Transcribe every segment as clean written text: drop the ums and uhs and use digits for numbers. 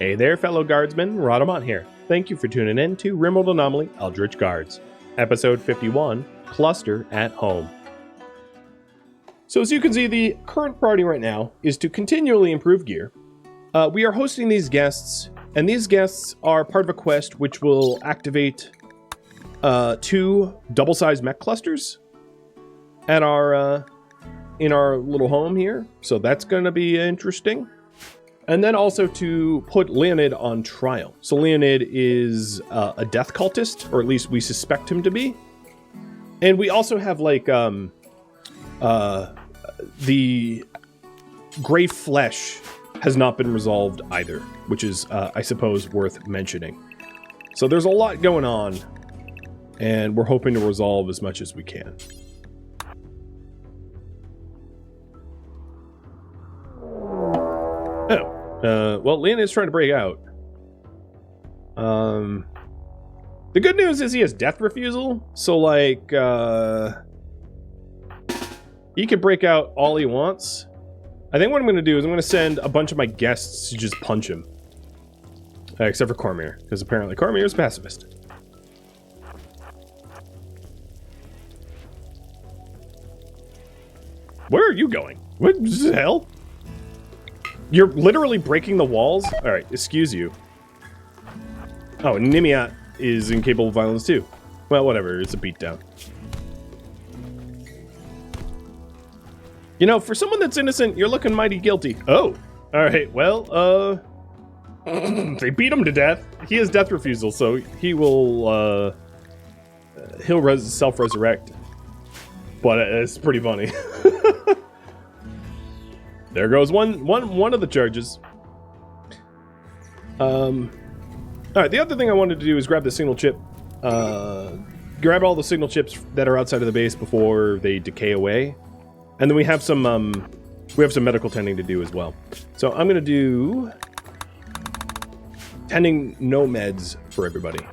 Hey there, fellow guardsmen, Rhadamant here. Thank you for tuning in to RimWorld Anomaly Eldritch Guards, episode 51, Cluster at Home. So as you can see, the current priority right now is to continually improve gear. We are hosting these guests, and these guests are part of a quest which will activate 2 double-sized mech clusters at our in our little home here. So that's going to be interesting. And then also to put Leonid on trial. So Leonid is a death cultist, or at least we suspect him to be. And we also have like the gray flesh has not been resolved either, which is I suppose worth mentioning. So there's a lot going on, and we're hoping to resolve as much as we can. Well, Leonid's trying to break out. The good news is he has death refusal, so like, he can break out all he wants. I think what I'm going to do is I'm going to send a bunch of my guests to just punch him. Except for Cormier, because apparently Cormier is pacifist. Where are you going? What the hell? You're literally breaking the walls? Alright, excuse you. Oh, Nimiat is incapable of violence too. Well, whatever, it's a beatdown. You know, for someone that's innocent, you're looking mighty guilty. Oh, alright, well, they beat him to death. He has death refusal, so he will, he'll self-resurrect. But it's pretty funny. There goes one of the charges. Alright, the other thing I wanted to do is grab the signal chip. Grab all the signal chips that are outside of the base before they decay away. And then we have some medical tending to do as well. So I'm gonna do tending no meds for everybody.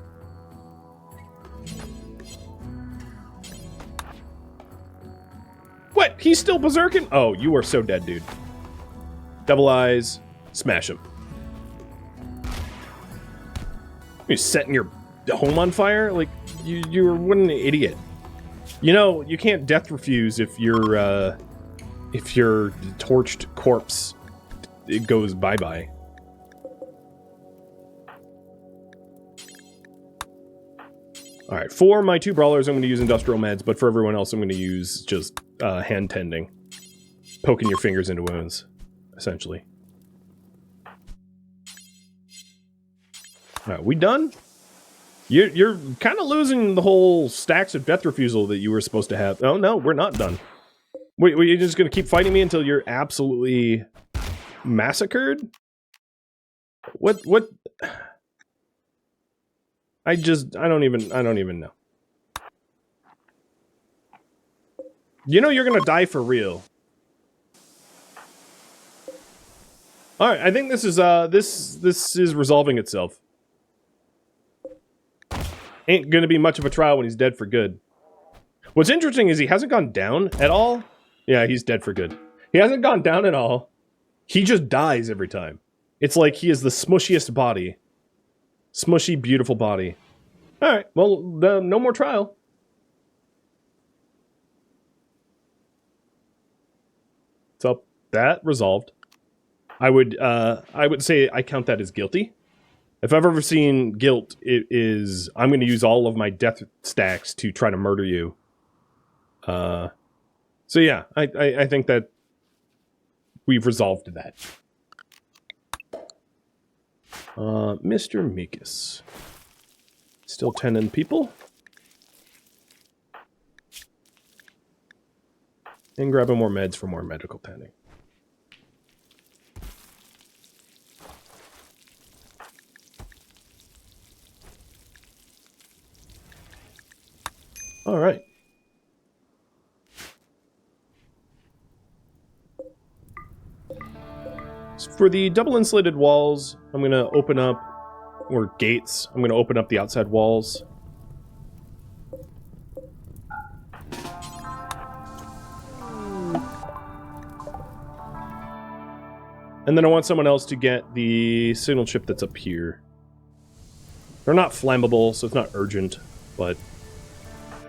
What? He's still berserking? Oh, you are so dead, dude. Double eyes, smash him. You're setting your home on fire? Like, you're what an idiot. You know, you can't death refuse if your torched corpse, it goes bye-bye. Alright, for my 2 brawlers, I'm going to use industrial meds, but for everyone else, I'm going to use just hand tending. Poking your fingers into wounds, essentially. Alright, we done? You're kind of losing the whole stacks of death refusal that you were supposed to have. Oh, no, we're not done. Wait, you're just going to keep fighting me until you're absolutely massacred? What? I don't even know. You know you're gonna die for real. Alright, I think this is resolving itself. Ain't gonna be much of a trial when he's dead for good. What's interesting is he hasn't gone down at all. Yeah, he's dead for good. He hasn't gone down at all. He just dies every time. It's like he is the smushiest body. Smushy, beautiful body. Alright, well, no more trial. So, that resolved. I would say I count that as guilty. If I've ever seen guilt, it is, I'm going to use all of my death stacks to try to murder you. So yeah, I think that we've resolved that. Mr. Mikas. Still tending people. And grabbing more meds for more medical tending. All right. So for the double insulated walls, I'm going to open up, or gates, I'm going to open up the outside walls. And then I want someone else to get the signal chip that's up here. They're not flammable, so it's not urgent, but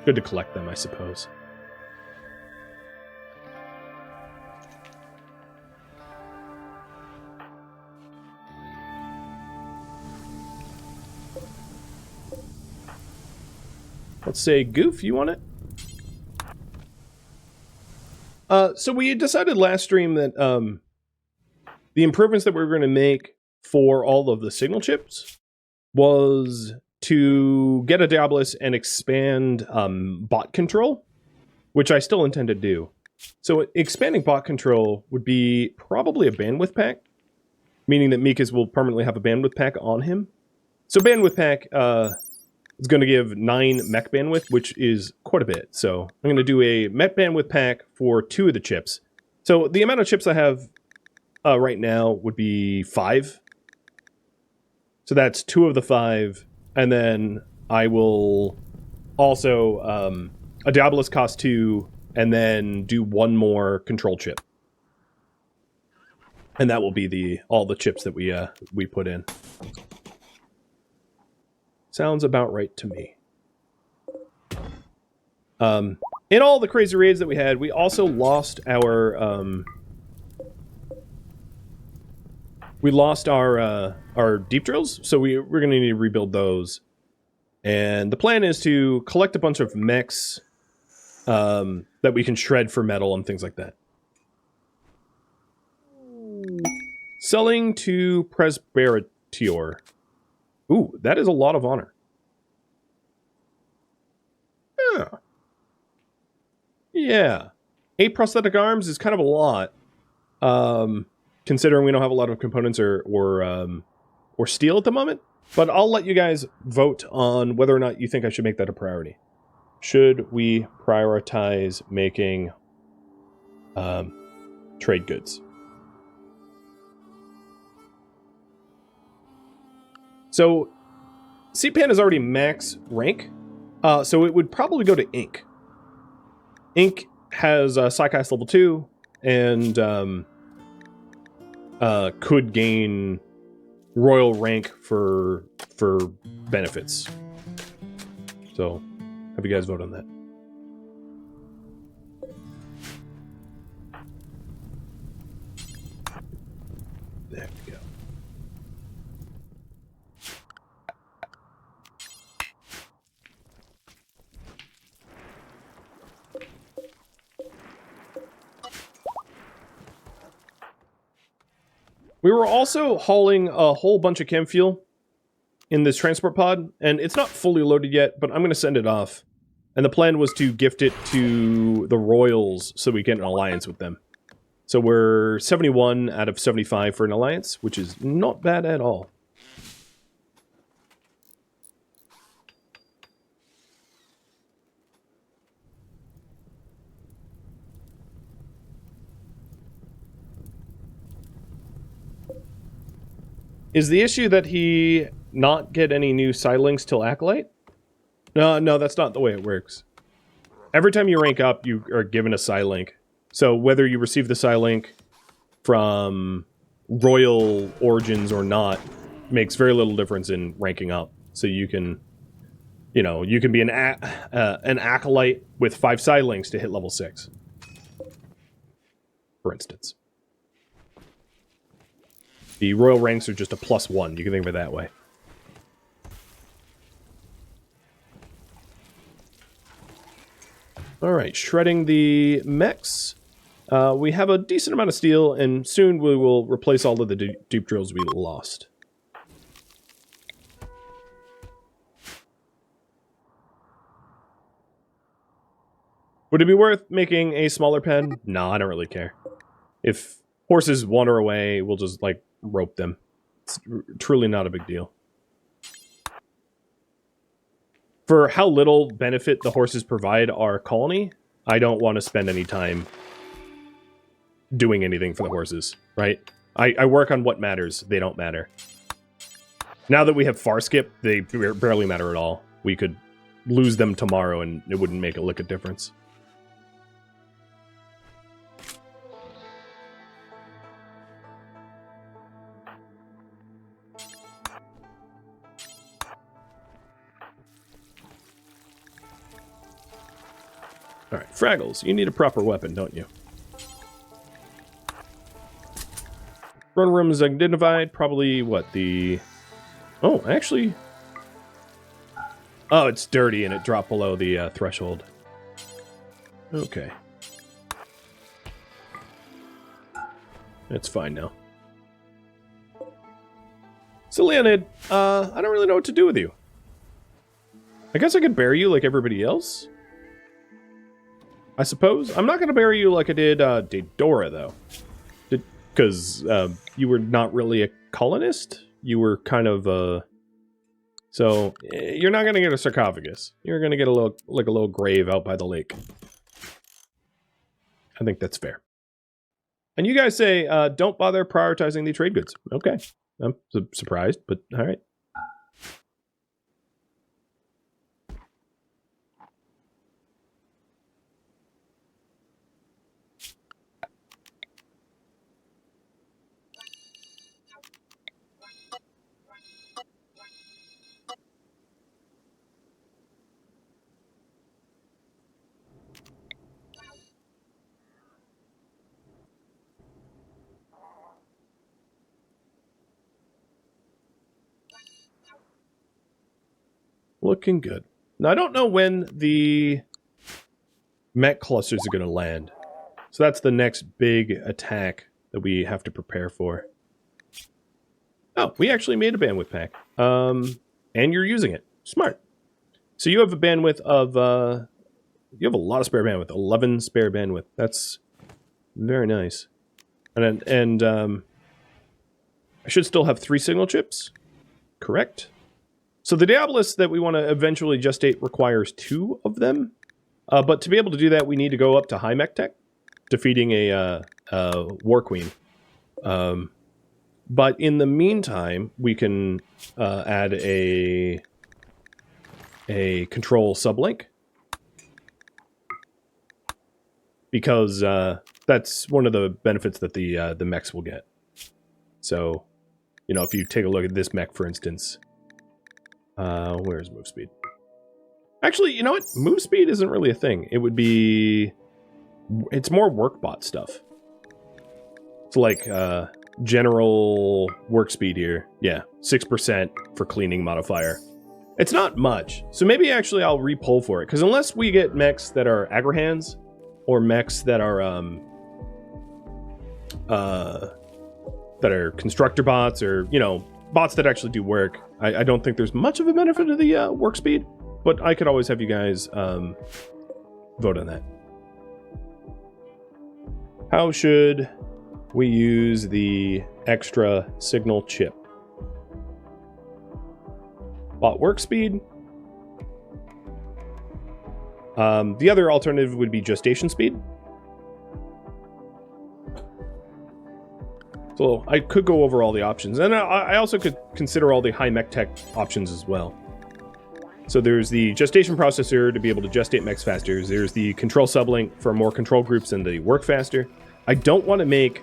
good to collect them, I suppose. Let's say, Goof, you want it? So we decided last stream that the improvements that we were going to make for all of the signal chips was to get a Diabolus and expand bot control, which I still intend to do. So expanding bot control would be probably a bandwidth pack, meaning that Mikas will permanently have a bandwidth pack on him. So bandwidth pack is going to give 9 mech bandwidth, which is quite a bit. So I'm going to do a mech bandwidth pack for 2 of the chips. So the amount of chips I have right now would be 5. So that's 2 of the 5. And then I will also, a Diabolus cost 2, and then do 1 more control chip. And that will be all the chips that we put in. Sounds about right to me. In all the crazy raids that we had, we also lost our deep drills, so we're going to need to rebuild those. And the plan is to collect a bunch of mechs that we can shred for metal and things like that. Selling to Presbyterior. Ooh, that is a lot of honor. Yeah. 8 prosthetic arms is kind of a lot. Considering we don't have a lot of components or steel at the moment. But I'll let you guys vote on whether or not you think I should make that a priority. Should we prioritize making trade goods? So, CPAN is already max rank, so it would probably go to Ink. Ink has Psychist level 2, and could gain royal rank for benefits. So, have you guys vote on that? There we go. We were also hauling a whole bunch of chem fuel in this transport pod, and it's not fully loaded yet, but I'm going to send it off. And the plan was to gift it to the Royals so we get an alliance with them. So we're 71 out of 75 for an alliance, which is not bad at all. Is the issue that he not get any new side links till Acolyte? No, that's not the way it works. Every time you rank up, you are given a side link. So whether you receive the side link from Royal Origins or not makes very little difference in ranking up. So you can, you can be an Acolyte with 5 side links to hit level 6, for instance. The royal ranks are just a +1. You can think of it that way. Alright, shredding the mechs. We have a decent amount of steel, and soon we will replace all of the deep drills we lost. Would it be worth making a smaller pen? No, I don't really care. If horses wander away, we'll just, rope them. It's truly not a big deal. For how little benefit the horses provide our colony, I don't want to spend any time doing anything for the horses, right? I work on what matters. They don't matter. Now that we have far skip, they barely matter at all. We could lose them tomorrow and it wouldn't make a lick of difference. All right, Fraggles, you need a proper weapon, don't you? Run room is identified. Probably what the... Oh, actually... Oh, it's dirty and it dropped below the threshold. Okay. It's fine now. So, Leonid, I don't really know what to do with you. I guess I could bury you like everybody else. I suppose. I'm not going to bury you like I did Daedora, though. Because you were not really a colonist. You were kind of so you're not going to get a sarcophagus. You're going to get a little grave out by the lake. I think that's fair. And you guys say don't bother prioritizing the trade goods. Okay, I'm surprised, but all right. Looking good. Now, I don't know when the mech clusters are going to land. So that's the next big attack that we have to prepare for. Oh, we actually made a bandwidth pack. And you're using it. Smart. So you have a bandwidth of... you have a lot of spare bandwidth. 11 spare bandwidth. That's very nice. And I should still have 3 signal chips. Correct. So the Diabolus that we want to eventually gestate requires 2 of them. But to be able to do that, we need to go up to high mech tech, defeating a War Queen. But in the meantime, we can add a control sublink. Because that's one of the benefits that the mechs will get. So, you know, if you take a look at this mech, for instance... where's move speed? Actually, you know what? Move speed isn't really a thing. It would be... It's more workbot stuff. It's like, general work speed here. Yeah, 6% for cleaning modifier. It's not much. So maybe actually I'll re-pull for it. Because unless we get mechs that are agri-hands, or mechs that are, constructor bots, or, you know, bots that actually do work, I don't think there's much of a benefit to the work speed, but I could always have you guys vote on that. How should we use the extra signal chip? Bot work speed. The other alternative would be gestation speed. So I could go over all the options. And I also could consider all the high mech tech options as well. So there's the gestation processor to be able to gestate mechs faster. There's the control sublink for more control groups and the work faster. I don't want to make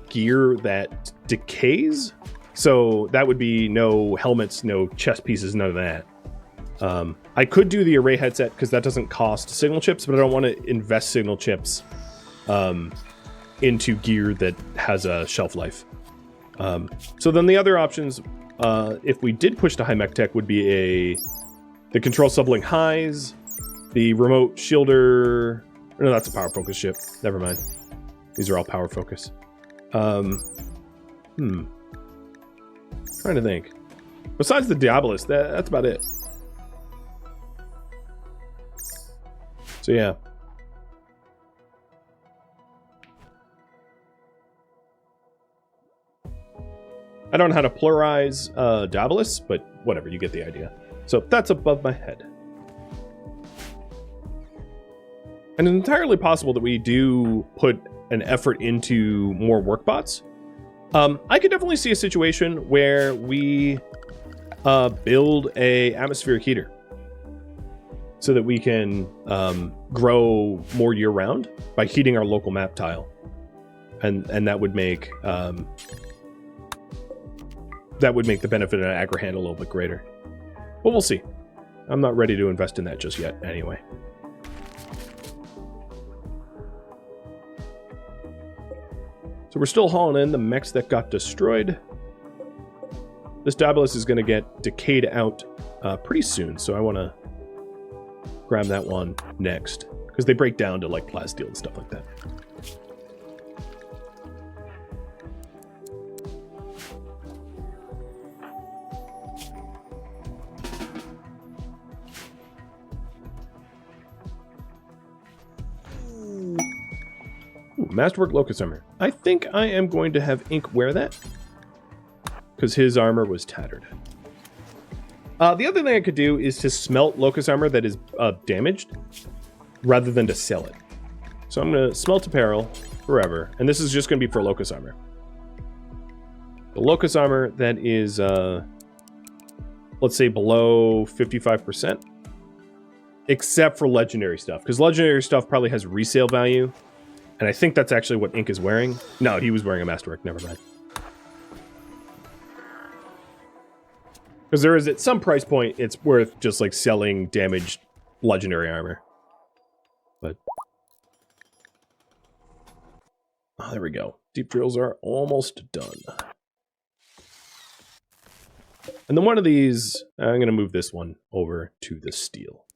gear that decays. So that would be no helmets, no chest pieces, none of that. I could do the array headset because that doesn't cost signal chips, but I don't want to invest signal chips into gear that has a shelf life. So then the other options, if we did push to high mech tech, would be the control sublink highs, the remote shielder. No, that's a power focus ship. Never mind. These are all power focus. Trying to think. Besides the Diabolus, that's about it. So yeah. I don't know how to pluralize Diabolus, but whatever, you get the idea. So that's above my head. And it's entirely possible that we do put an effort into more workbots. I could definitely see a situation where we build a atmospheric heater so that we can grow more year-round by heating our local map tile. And that would make the benefit of an agri-hand a little bit greater. But we'll see. I'm not ready to invest in that just yet, anyway. So we're still hauling in the mechs that got destroyed. This Daedalus is going to get decayed out pretty soon, so I want to grab that one next. Because they break down to, like, plasteel and stuff like that. Ooh, Masterwork Locust Armor. I think I am going to have Ink wear that. Because his armor was tattered. The other thing I could do is to smelt Locust Armor that is damaged, rather than to sell it. So I'm going to smelt apparel forever, and this is just going to be for Locust Armor. The Locust Armor that is, let's say, below 55%, except for Legendary stuff, because Legendary stuff probably has resale value, and I think that's actually what Ink is wearing. No, he was wearing a Masterwork, never mind. Because there is, at some price point, it's worth just, like, selling damaged Legendary armor. But... oh, there we go. Deep drills are almost done. And then one of these, I'm going to move this one over to the steel.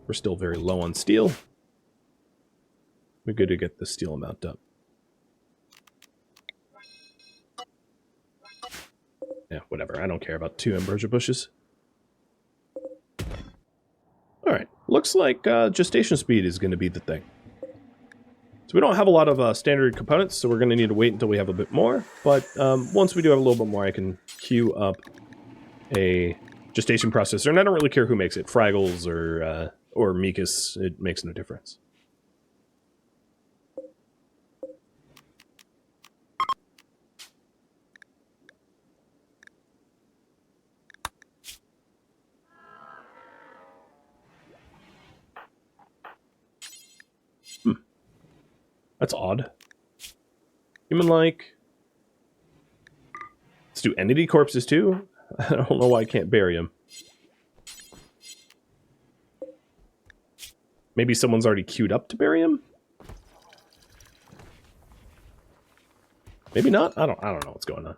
We're still very low on steel. We're good to get the steel amount up. Yeah, whatever. I don't care about 2 ambrosia bushes. Alright. Looks like gestation speed is going to be the thing. So we don't have a lot of standard components, so we're going to need to wait until we have a bit more. But once we do have a little bit more, I can queue up a gestation processor. And I don't really care who makes it. Fraggles or Mikas. It makes no difference. That's odd. Human-like. Let's do entity corpses too. I don't know why I can't bury them. Maybe someone's already queued up to bury him? Maybe not? I don't know what's going on.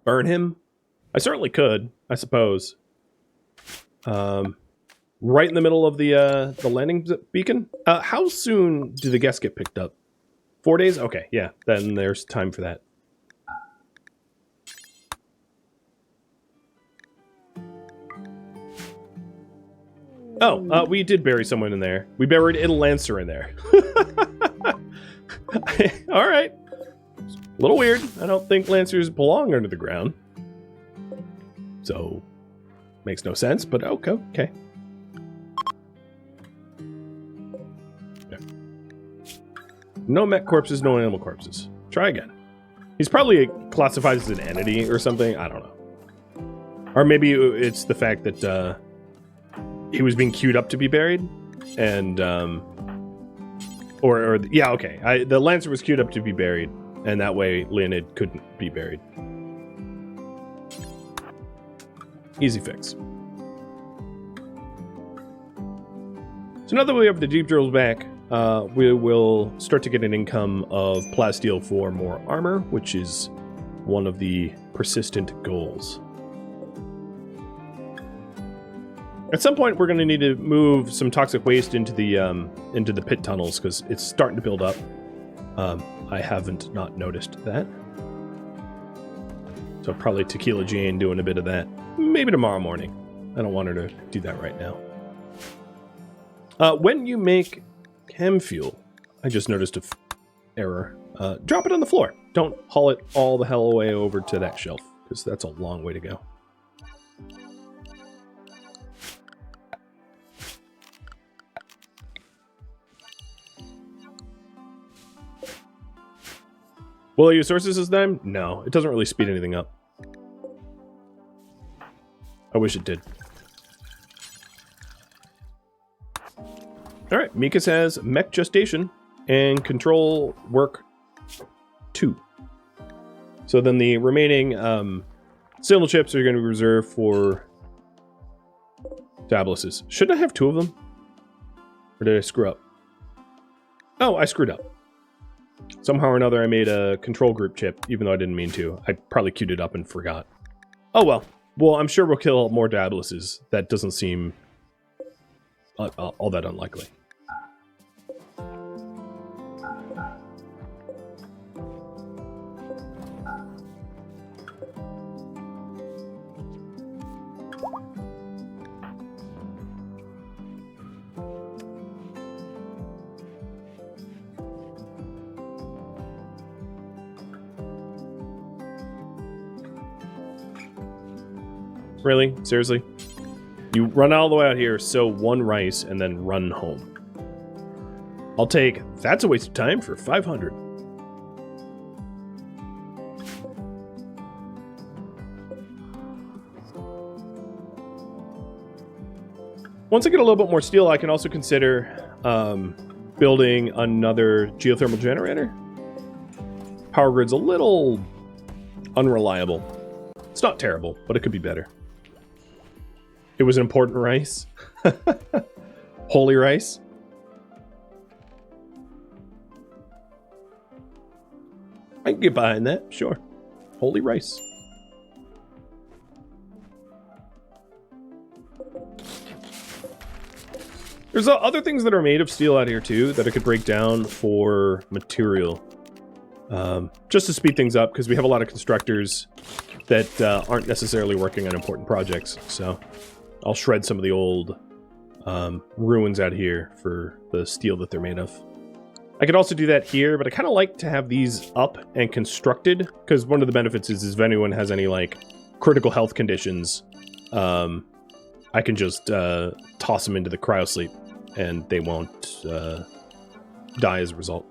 Burn him? I certainly could, I suppose. Right in the middle of the landing beacon? How soon do the guests get picked up? 4 days? Okay, yeah, then there's time for that. Oh, we did bury someone in there. We buried a Lancer in there. Alright. A little weird. I don't think Lancers belong under the ground. So, makes no sense, but okay. Yeah. No mech corpses, no animal corpses. Try again. He's probably classified as an entity or something. I don't know. Or maybe it's the fact that he was being queued up to be buried, and yeah, okay. The Lancer was queued up to be buried, and that way Leonid couldn't be buried. Easy fix. So now that we have the deep drills back, we will start to get an income of plasteel for more armor, which is one of the persistent goals. At some point, we're going to need to move some toxic waste into the pit tunnels because it's starting to build up. I haven't not noticed that. So probably Tequila Jane doing a bit of that. Maybe tomorrow morning. I don't want her to do that right now. When you make chem fuel, I just noticed an error. Drop it on the floor. Don't haul it all the hell away over to that shelf, because that's a long way to go. Will I use sources this time? No, it doesn't really speed anything up. I wish it did. Alright. Alright, Mikas has mech gestation and control work 2. So then the remaining signal chips are going to be reserved for Dabluses. Shouldn't I have 2 of them? Or did I screw up? Oh, I screwed up. Somehow or another I made a control group chip, even though I didn't mean to. I probably queued it up and forgot. Oh well. Well, I'm sure we'll kill more Dabluses. That doesn't seem all that unlikely. Really? Seriously? You run all the way out here, sow 1 rice, and then run home. I'll take, that's a waste of time for 500. Once I get a little bit more steel, I can also consider building another geothermal generator. Power grid's a little unreliable. It's not terrible, but it could be better. It was an important rice. Holy rice. I can get behind that, sure. Holy rice. There's other things that are made of steel out here too that I could break down for material. Just to speed things up, because we have a lot of constructors that aren't necessarily working on important projects, so I'll shred some of the old ruins out here for the steel that they're made of. I could also do that here, but I kind of like to have these up and constructed, because one of the benefits is if anyone has any, like, critical health conditions, I can just toss them into the cryosleep, and they won't die as a result.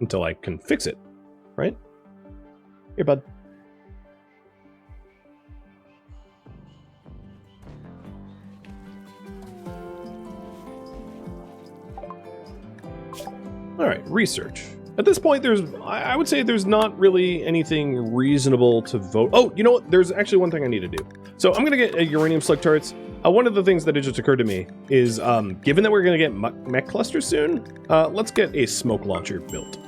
Until I can fix it, right? Here, bud. Alright, research. At this point, I would say there's not really anything reasonable to vote. Oh, you know what? There's actually one thing I need to do. So I'm going to get a uranium slug turrets. One of the things that had just occurred to me is, given that we're going to get mech clusters soon, let's get a smoke launcher built.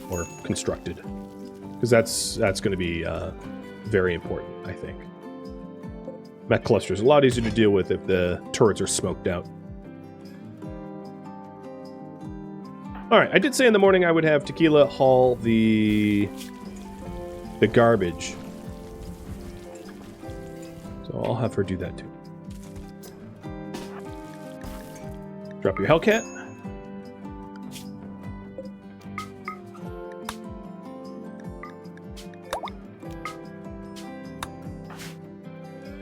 Or constructed. Because that's going to be very important, I think. Mech clusters are a lot easier to deal with if the turrets are smoked out. Alright, I did say in the morning I would have Tequila haul the garbage. So I'll have her do that too. Drop your Hellcat.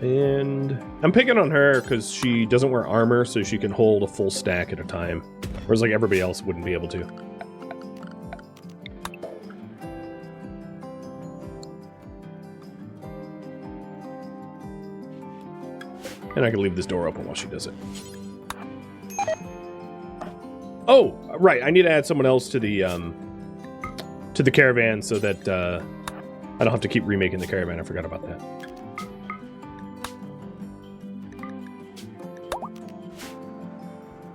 And I'm picking on her because she doesn't wear armor, so she can hold a full stack at a time. Whereas like everybody else wouldn't be able to. And I can leave this door open while she does it. Oh, right, I need to add someone else to the caravan so that I don't have to keep remaking the caravan. I forgot about that.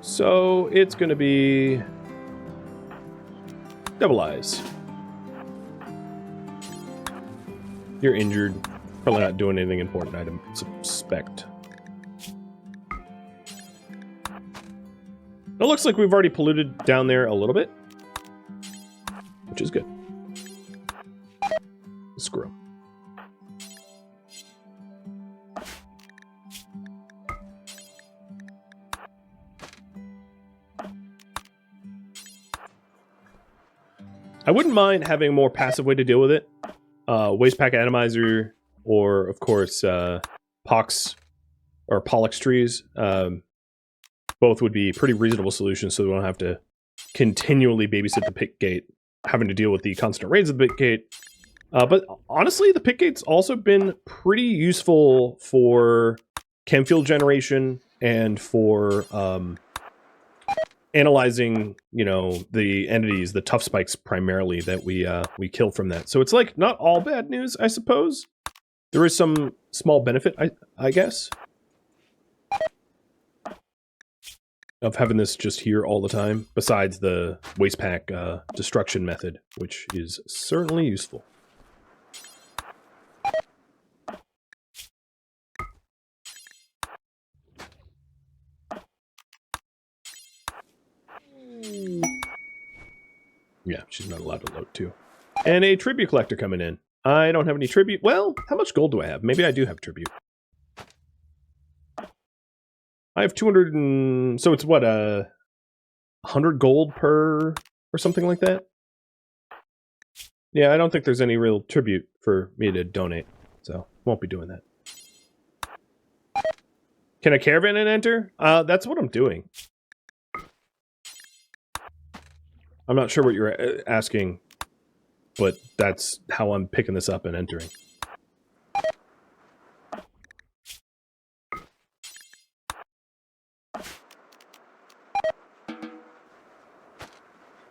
So it's going to be Double Eyes. You're injured. Probably not doing anything important, I suspect. It looks like we've already polluted down there a little bit, which is good. Screw 'em. I wouldn't mind having a more passive way to deal with it. Waste pack atomizer, or of course, pox or pollux trees. Both would be pretty reasonable solutions, so we don't have to continually babysit the pick gate, having to deal with the constant raids of the pick gate. But honestly, the pick gate's also been pretty useful for chem fuel generation and for analyzing, you know, the entities, the tough spikes primarily that we kill from that. So it's like not all bad news, I suppose. There is some small benefit, I guess, of having this just here all the time, besides the waste pack destruction method, which is certainly useful. Yeah, she's not allowed to load too. And a tribute collector coming in. I don't have any tribute. Well, how much gold do I have? Maybe I do have tribute. I have 200 and... So it's what, 100 gold per... or something like that? Yeah, I don't think there's any real tribute for me to donate. So, won't be doing that. Can a caravan enter? That's what I'm doing. I'm not sure what you're asking, but that's how I'm picking this up and entering.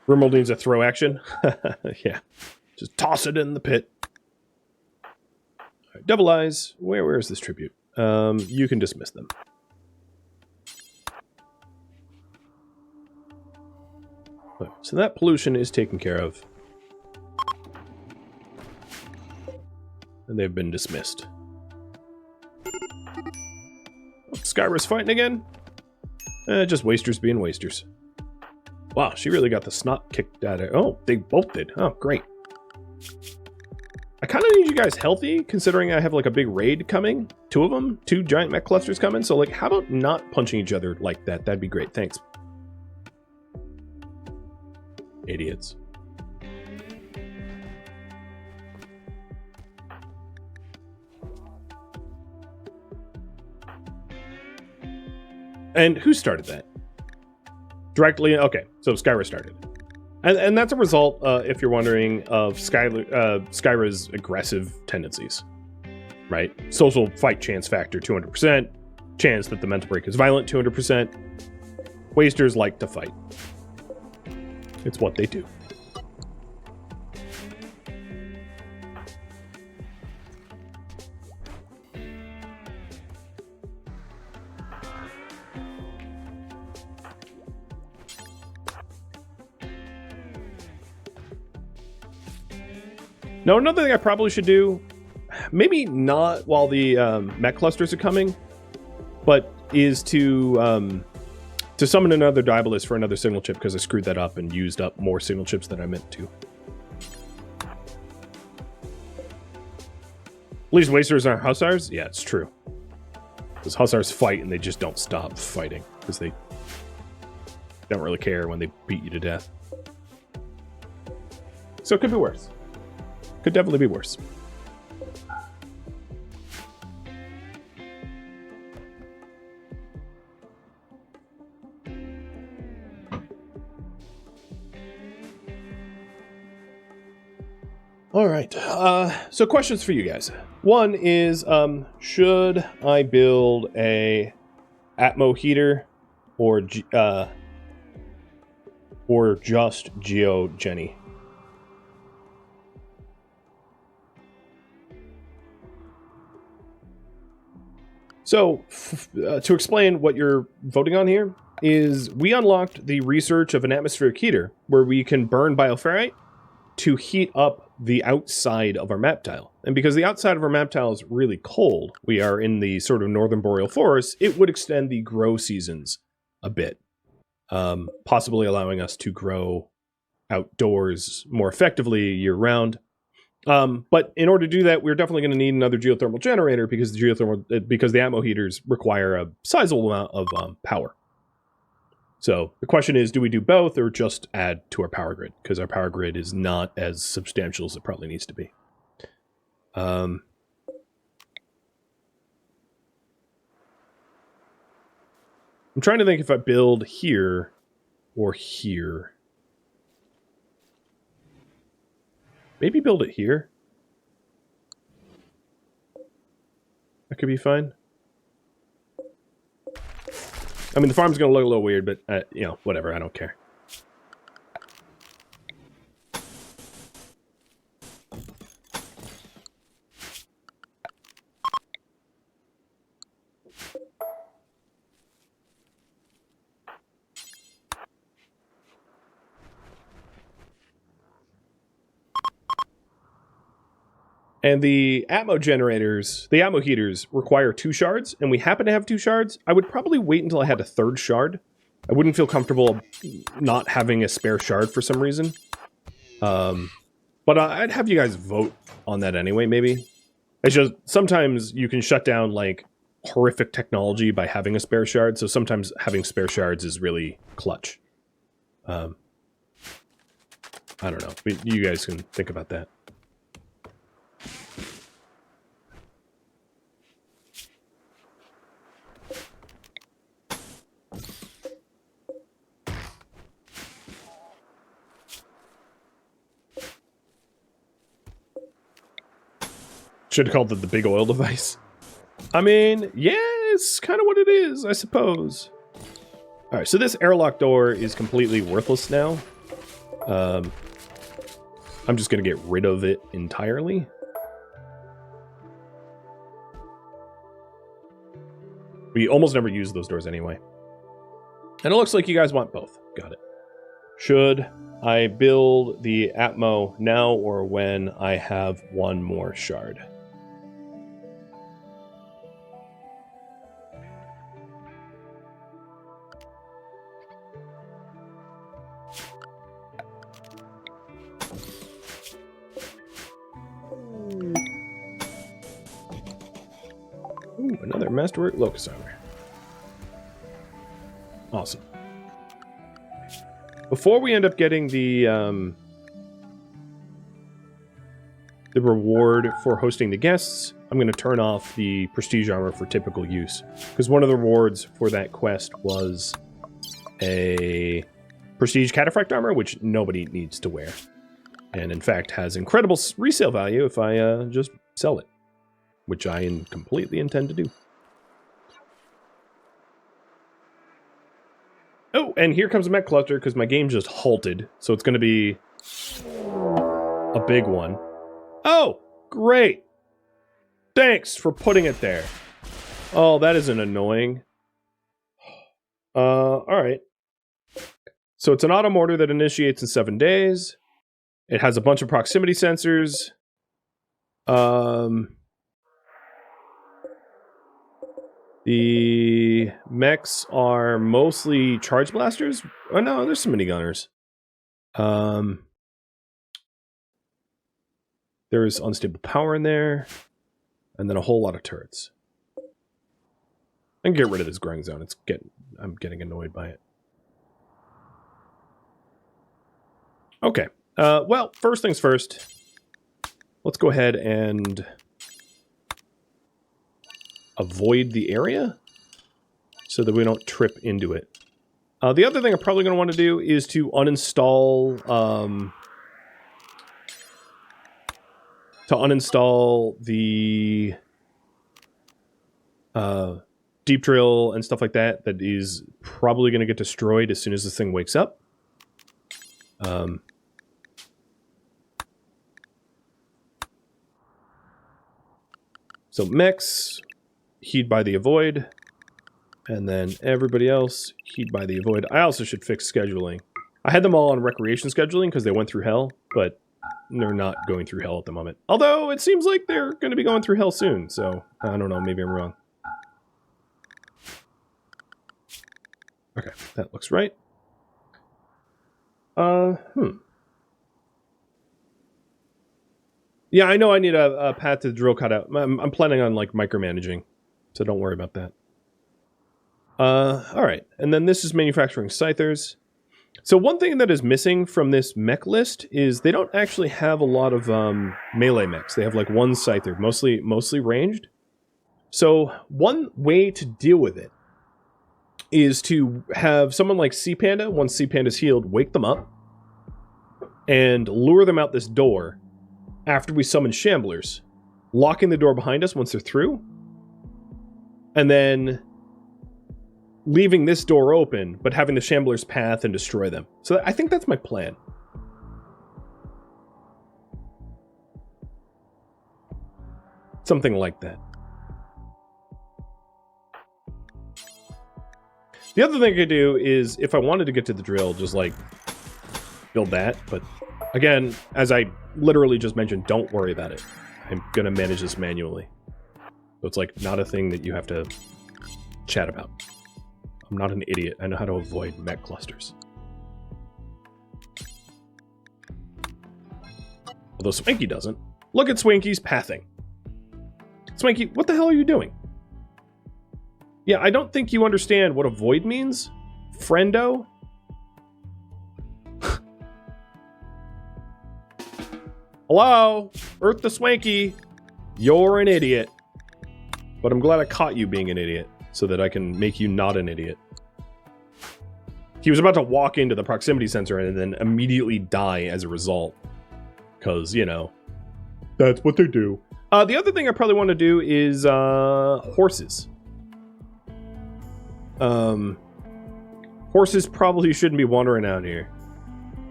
RimWorld needs a throw action. Yeah. Just toss it in the pit. Right, double eyes. Where is this tribute? You can dismiss them. Right, so that pollution is taken care of. And they've been dismissed. Oh, Skyra's fighting again? Just wasters being wasters. Wow, she really got the snot kicked out of her. Oh, they both did. Oh, great. I kind of need you guys healthy, considering I have like a big raid coming. 2 of them, 2 giant mech clusters coming. So like, how about not punching each other like that? That'd be great. Thanks. Idiots. And who started that? Directly, okay, so Skyra started. And that's a result, if you're wondering, of Skyra's aggressive tendencies, right? Social fight chance factor, 200%. Chance that the mental break is violent, 200%. Wasters like to fight. It's what they do. Now, another thing I probably should do, maybe not while the mech clusters are coming, but is to summon another Diabolus for another signal chip, because I screwed that up and used up more signal chips than I meant to. At least Wasters aren't Hussars? Yeah, it's true. Because Hussars fight and they just don't stop fighting, because they don't really care when they beat you to death. So it could be worse. Could definitely be worse. All right. So questions for you guys. One is, should I build a Atmo heater or just Geo Jenny? So, to explain what you're voting on here, is we unlocked the research of an atmospheric heater, where we can burn bioferrite to heat up the outside of our map tile. And because the outside of our map tile is really cold, we are in the sort of northern boreal forest, it would extend the grow seasons a bit, possibly allowing us to grow outdoors more effectively year-round. But in order to do that, we're definitely going to need another geothermal generator, because the Atmo heaters require a sizable amount of power. So the question is, do we do both or just add to our power grid? Because our power grid is not as substantial as it probably needs to be. I'm trying to think if I build here or here. Maybe build it here. That could be fine. I mean, the farm's going to look a little weird, but, you know, whatever. I don't care. And the ammo generators, the ammo heaters require 2 shards, and we happen to have 2 shards. I would probably wait until I had a 3rd shard. I wouldn't feel comfortable not having a spare shard for some reason. But I'd have you guys vote on that anyway, maybe. It's just, sometimes you can shut down, like, horrific technology by having a spare shard, so sometimes having spare shards is really clutch. I don't know. You guys can think about that. Should have called it the big oil device. I mean, yeah, it's kind of what it is, I suppose. Alright, so this airlock door is completely worthless now. I'm just going to get rid of it entirely. We almost never use those doors anyway. And it looks like you guys want both. Got it. Should I build the Atmo now or when I have 1 more shard? Ooh, another Masterwork Locust Armor. Awesome. Before we end up getting the reward for hosting the guests, I'm going to turn off the Prestige Armor for typical use. Because one of the rewards for that quest was a Prestige Cataphract Armor, which nobody needs to wear. And in fact has incredible resale value if I just sell it. Which I completely intend to do. Oh, and here comes a mech cluster because my game just halted. So it's going to be a big one. Oh, great. Thanks for putting it there. Oh, that isn't annoying. All right. So it's an auto mortar that initiates in 7 days. It has a bunch of proximity sensors. The mechs are mostly charge blasters. Oh no, there's some minigunners. There's unstable power in there, and then a whole lot of turrets. I can get rid of this growing zone. I'm getting annoyed by it. Okay. Well, first things first. Let's go ahead and avoid the area so that we don't trip into it. The other thing I'm probably going to want to do is to uninstall the deep drill and stuff like that. That is probably going to get destroyed as soon as this thing wakes up. So mechs, heed by the avoid, and then everybody else, heed by the avoid. I also should fix scheduling. I had them all on recreation scheduling because they went through hell, but they're not going through hell at the moment. Although, it seems like they're going to be going through hell soon, so I don't know, maybe I'm wrong. Okay, that looks right. Yeah, I know I need a path to the drill cutout. I'm planning on, like, micromanaging, so don't worry about that. Alright, and then this is manufacturing scythers. So one thing that is missing from this mech list is they don't actually have a lot of melee mechs. They have, like, one scyther, mostly ranged. So one way to deal with it is to have someone like Sea Panda, once Sea Panda's healed, wake them up and lure them out this door after we summon Shamblers, locking the door behind us once they're through, and then leaving this door open, but having the Shambler's path and destroy them. So I think that's my plan. Something like that. The other thing I could do is, if I wanted to get to the drill, just like build that. But again, as I literally just mentioned, don't worry about it. I'm gonna manage this manually. So it's like not a thing that you have to chat about. I'm not an idiot. I know how to avoid mech clusters. Although Swanky doesn't. Look at Swanky's pathing. Swanky, what the hell are you doing? Yeah, I don't think you understand what avoid means. Friendo. Hello? Earth the Swanky. You're an idiot. But I'm glad I caught you being an idiot, so that I can make you not an idiot. He was about to walk into the proximity sensor and then immediately die as a result. Because, you know, that's what they do. The other thing I probably want to do is horses. Horses probably shouldn't be wandering out here.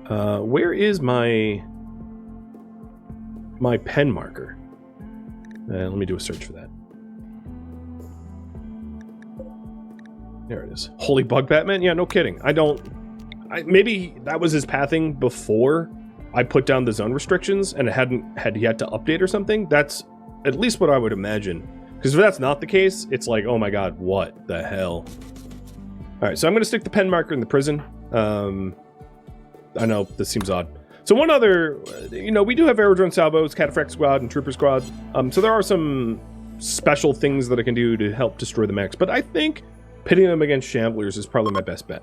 Where is my pen marker? Let me do a search for that. There it is. Holy bug Batman? Yeah, no kidding. Maybe that was his pathing before I put down the zone restrictions and it had yet to update or something. That's at least what I would imagine. Because if that's not the case, it's like, oh my god, what the hell? Alright, so I'm going to stick the pen marker in the prison. I know, this seems odd. So one other, we do have Aerodrone Salvos, Cataphracts Squad, and Trooper Squad. So there are some special things that I can do to help destroy the mechs. But I think pitting them against Shamblers is probably my best bet.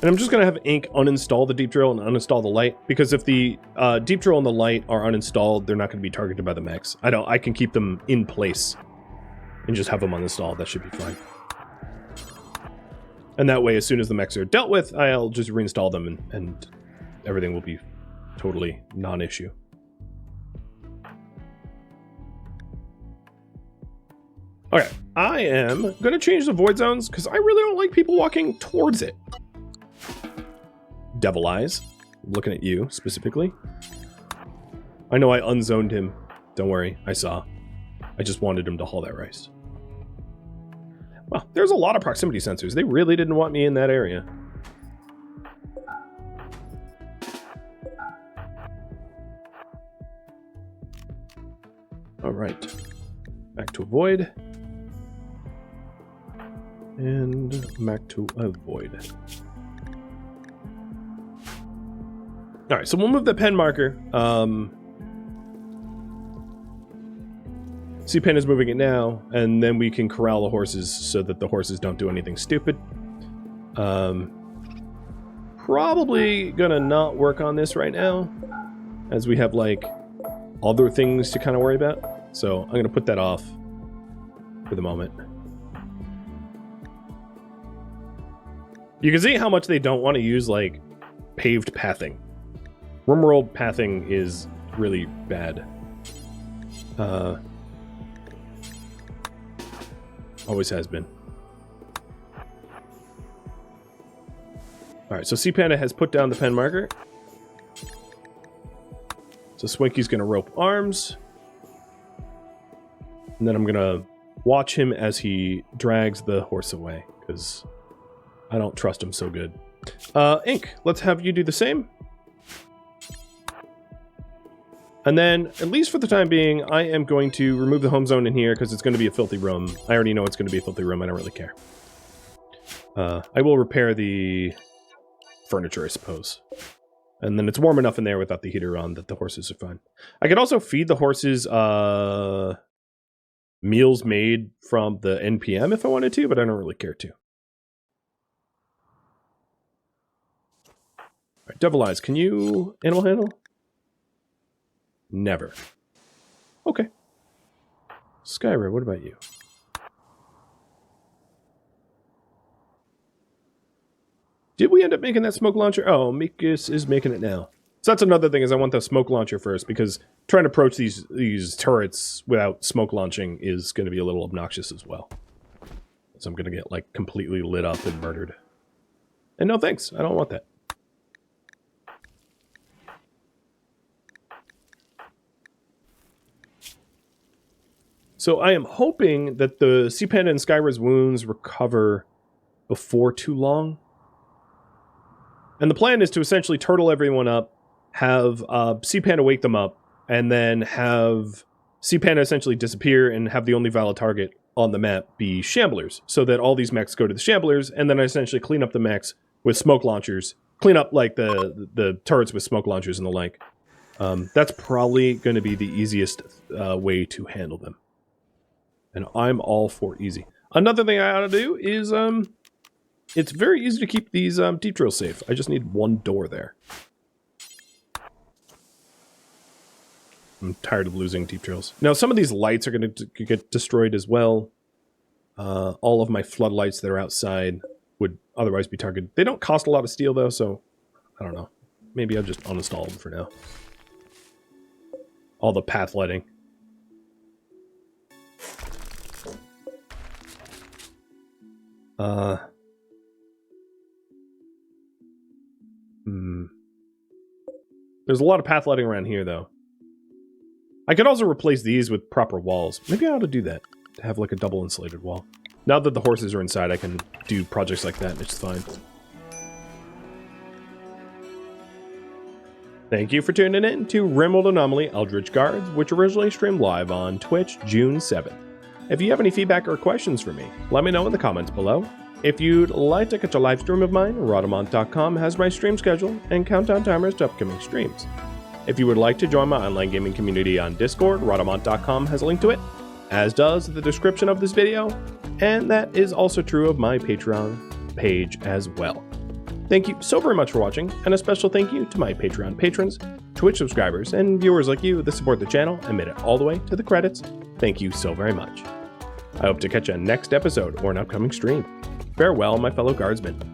And I'm just going to have Ink uninstall the Deep Drill and uninstall the Light, because if the Deep Drill and the Light are uninstalled, they're not going to be targeted by the mechs. I can keep them in place and just have them uninstalled. That should be fine. And that way, as soon as the mechs are dealt with, I'll just reinstall them and everything will be totally non-issue. Okay, I am going to change the void zones because I really don't like people walking towards it. Devil Eyes, I'm looking at you specifically. I know I unzoned him. Don't worry, I saw. I just wanted him to haul that rice. Well, there's a lot of proximity sensors. They really didn't want me in that area. All right, back to avoid. And back to avoid. All right, so we'll move the pen marker. C-Pen is moving it now, and then we can corral the horses so that the horses don't do anything stupid. Probably gonna not work on this right now, as we have, like, other things to kind of worry about. So I'm gonna put that off for the moment. You can see how much they don't want to use, like, paved pathing. RimWorld pathing is really bad. Always has been. Alright, so C-Panda has put down the pen marker. So Swanky's gonna rope arms. And then I'm gonna watch him as he drags the horse away, because I don't trust him so good. Ink, let's have you do the same. And then, at least for the time being, I am going to remove the home zone in here because it's going to be a filthy room. I already know it's going to be a filthy room. I don't really care. I will repair the furniture, I suppose. And then it's warm enough in there without the heater on that the horses are fine. I could also feed the horses meals made from the NPM if I wanted to, but I don't really care to. All right, Devil Eyes, can you animal handle? Never. Okay. Skyra, what about you? Did we end up making that smoke launcher? Oh, Mikus is making it now. So that's another thing, is I want the smoke launcher first, because trying to approach these turrets without smoke launching is going to be a little obnoxious as well. So I'm going to get, like, completely lit up and murdered. And no thanks, I don't want that. So I am hoping that the Sea Panda and Skyra's wounds recover before too long. And the plan is to essentially turtle everyone up, have Sea Panda wake them up, and then have Sea Panda essentially disappear and have the only valid target on the map be Shamblers, so that all these mechs go to the Shamblers, and then I essentially clean up the mechs with smoke launchers, clean up like the turrets with smoke launchers and the like. That's probably going to be the easiest way to handle them. And I'm all for easy. Another thing I ought to do is, it's very easy to keep these deep drills safe. I just need one door there. I'm tired of losing deep drills. Now, some of these lights are going to get destroyed as well. All of my floodlights that are outside would otherwise be targeted. They don't cost a lot of steel, though, so I don't know. Maybe I'll just uninstall them for now. All the path lighting. There's a lot of path lighting around here, though. I could also replace these with proper walls. Maybe I ought to do that, to have like a double insulated wall. Now that the horses are inside, I can do projects like that, and it's fine. Thank you for tuning in to RimWorld Anomaly Eldritch Guards, which originally streamed live on Twitch June 7th. If you have any feedback or questions for me, let me know in the comments below. If you'd like to catch a live stream of mine, Rhadamant.com has my stream schedule and countdown timers to upcoming streams. If you would like to join my online gaming community on Discord, Rhadamant.com has a link to it, as does the description of this video, and that is also true of my Patreon page as well. Thank you so very much for watching, and a special thank you to my Patreon patrons, Twitch subscribers, and viewers like you that support the channel and made it all the way to the credits. Thank you so very much. I hope to catch you next episode or an upcoming stream. Farewell, my fellow guardsmen.